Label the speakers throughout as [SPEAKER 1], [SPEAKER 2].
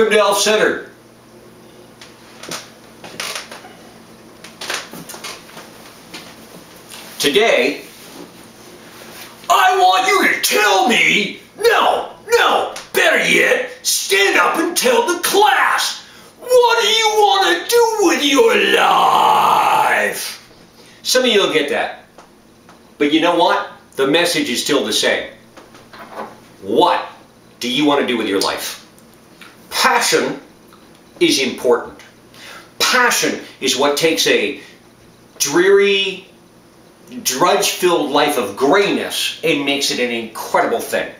[SPEAKER 1] Welcome to Elf Center. Today, I want you to tell me, no, better yet, stand up and tell the class, what do you want to do with your life? Some of you will get that. But you know what? The message is still the same. What do you want to do with your life? Passion is important. Passion is what takes a dreary, drudge-filled life of grayness and makes it an incredible thing.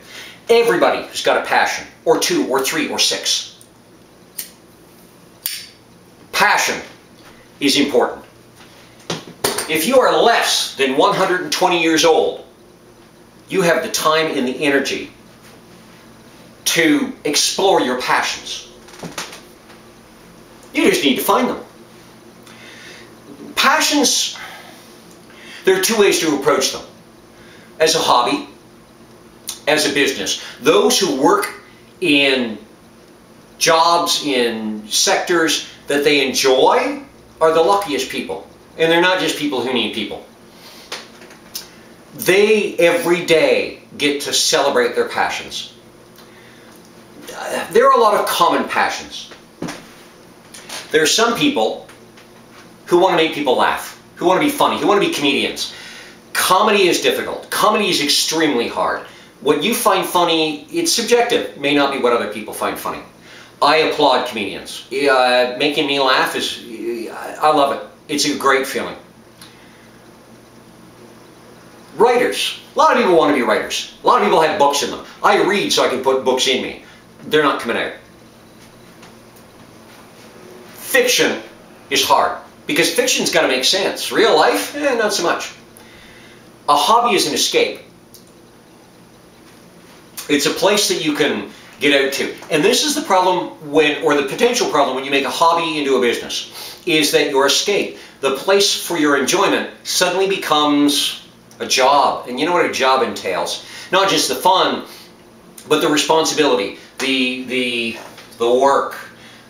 [SPEAKER 1] Everybody has got a passion, or two, or three, or six. Passion is important. If you are less than 120 years old, you have the time and the energy to explore your passions. You just need to find them. Passions, there are two ways to approach them. As a hobby, as a business. Those who work in jobs, in sectors that they enjoy, are the luckiest people. And they're not just people who need people. They, every day, get to celebrate their passions. There are a lot of common passions. There are some people who want to make people laugh, who want to be funny, who want to be comedians. Comedy is difficult. Comedy is extremely hard. What you find funny, it's subjective. It may not be what other people find funny. I applaud comedians. Making me laugh is, I love it. It's a great feeling. Writers. A lot of people want to be writers. A lot of people have books in them. I read so I can put books in me. They're not coming out. Fiction is hard, because fiction's got to make sense. Real life, not so much. A hobby is an escape. It's a place that you can get out to. And this is the problem when, or the potential problem when you make a hobby into a business, is that your escape, the place for your enjoyment, suddenly becomes a job. And you know what a job entails. Not just the fun, but the responsibility, the work,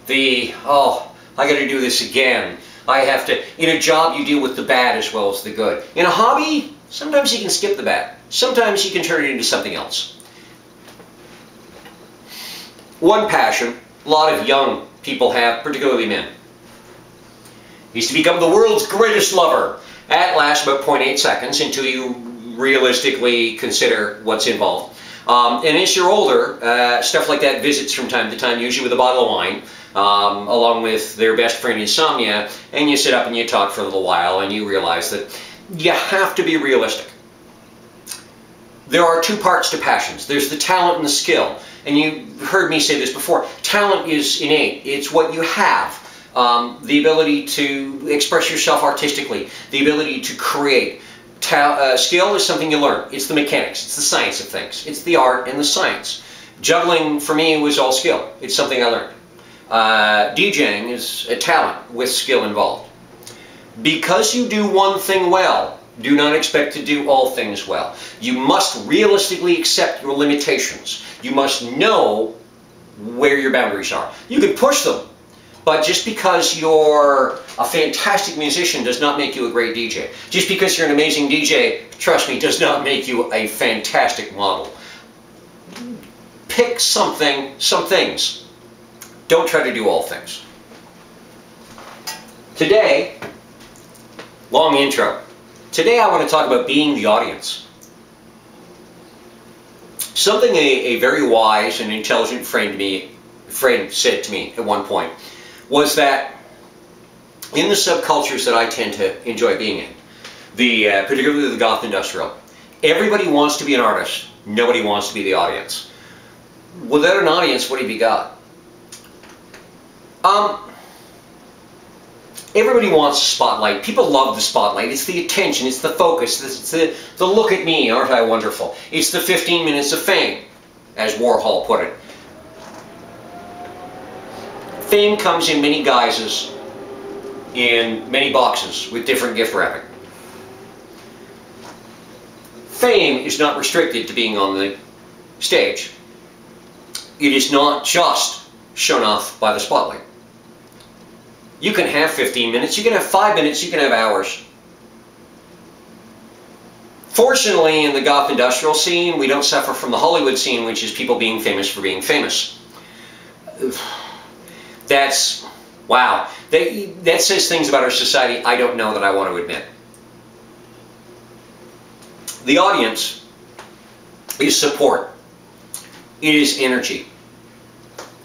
[SPEAKER 1] oh, I got to do this again. I have to. In a job, you deal with the bad as well as the good. In a hobby, sometimes you can skip the bad. Sometimes you can turn it into something else. One passion a lot of young people have, particularly men, is to become the world's greatest lover. That lasts about 0.8 seconds until you realistically consider what's involved. And as you're older, stuff like that visits from time to time, usually with a bottle of wine, along with their best friend insomnia, and you sit up and you talk for a little while and you realize that you have to be realistic. There are two parts to passions. There's the talent and the skill. And you heard me say this before. Talent is innate. It's what you have. The ability to express yourself artistically. The ability to create. Skill is something you learn. It's the mechanics. It's the science of things. It's the art and the science. Juggling, for me, was all skill. It's something I learned. DJing is a talent with skill involved. Because you do one thing well, do not expect to do all things well. You must realistically accept your limitations. You must know where your boundaries are. You can push them, but just because you're a fantastic musician does not make you a great DJ. Just because you're an amazing DJ, trust me, does not make you a fantastic model. Pick something, some things. Don't try to do all things. Today, long intro. Today I want to talk about being the audience. Something a very wise and intelligent friend said to me at one point was that in the subcultures that I tend to enjoy being in, particularly the goth industrial, everybody wants to be an artist, nobody wants to be the audience. Without an audience, what have you got? Everybody wants a spotlight. People love the spotlight. It's the attention, it's the focus, it's the look at me, aren't I wonderful? It's the 15 minutes of fame, as Warhol put it. Fame comes in many guises, in many boxes, with different gift wrapping. Fame is not restricted to being on the stage. It is not just shown off by the spotlight. You can have 15 minutes, you can have 5 minutes, you can have hours. Fortunately, in the goth industrial scene, we don't suffer from the Hollywood scene, which is people being famous for being famous. That's, wow. That says things about our society I don't know that I want to admit. The audience is support. It is energy.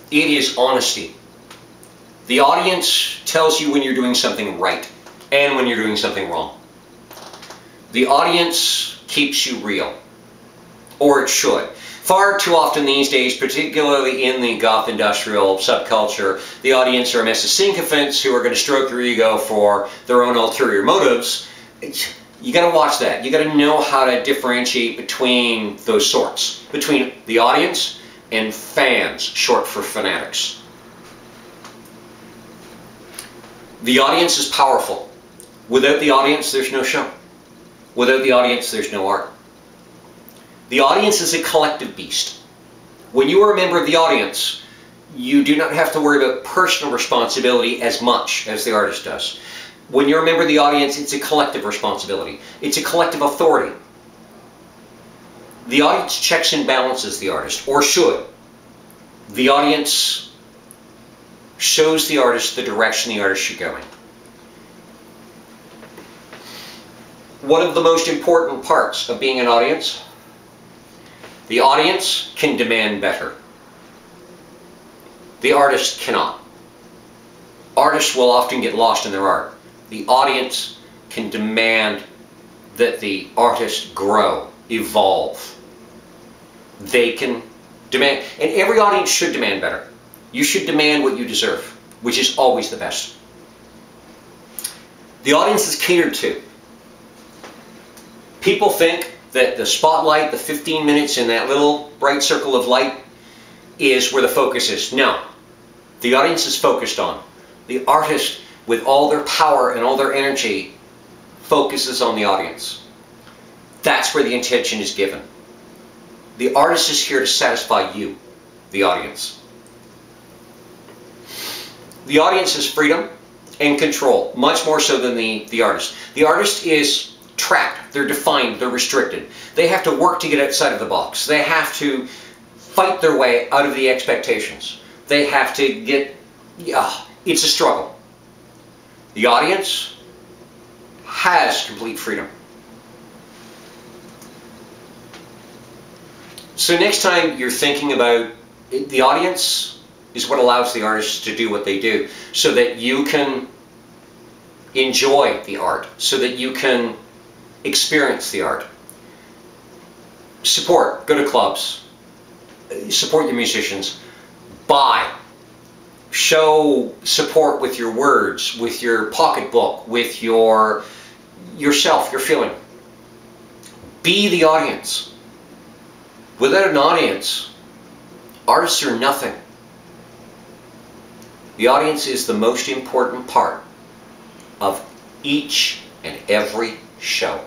[SPEAKER 1] It is honesty. The audience tells you when you're doing something right and when you're doing something wrong. The audience keeps you real, or it should. Far too often these days, particularly in the goth industrial subculture, the audience are a mess of sycophants who are going to stroke your ego for their own ulterior motives. You got to watch that. You got to know how to differentiate between those sorts, between the audience and fans, short for fanatics. The audience is powerful. Without the audience, there's no show. Without the audience, there's no art. The audience is a collective beast. When you are a member of the audience, you do not have to worry about personal responsibility as much as the artist does. When you're a member of the audience, it's a collective responsibility. It's a collective authority. The audience checks and balances the artist, or should. The audience shows the artist the direction the artist should go in. One of the most important parts of being an audience, the audience can demand better. The artist cannot. Artists will often get lost in their art. The audience can demand that the artist grow, evolve. They can demand, and every audience should demand better. You should demand what you deserve, which is always the best. The audience is catered to. People think that the spotlight, the 15 minutes in that little bright circle of light, is where the focus is. No. The audience is focused on. The artist, with all their power and all their energy, focuses on the audience. That's where the intention is given. The artist is here to satisfy you, the audience. The audience has freedom and control, much more so than the artist. The artist is trapped, they're defined, they're restricted. They have to work to get outside of the box. They have to fight their way out of the expectations. They have to get, it's a struggle. The audience has complete freedom. So next time you're thinking about it, the audience is what allows the artists to do what they do, so that you can enjoy the art, so that you can experience the art. Support. Go to clubs. Support your musicians. Buy. Show support with your words, with your pocketbook, with yourself, your feeling. Be the audience. Without an audience, artists are nothing. The audience is the most important part of each and every show.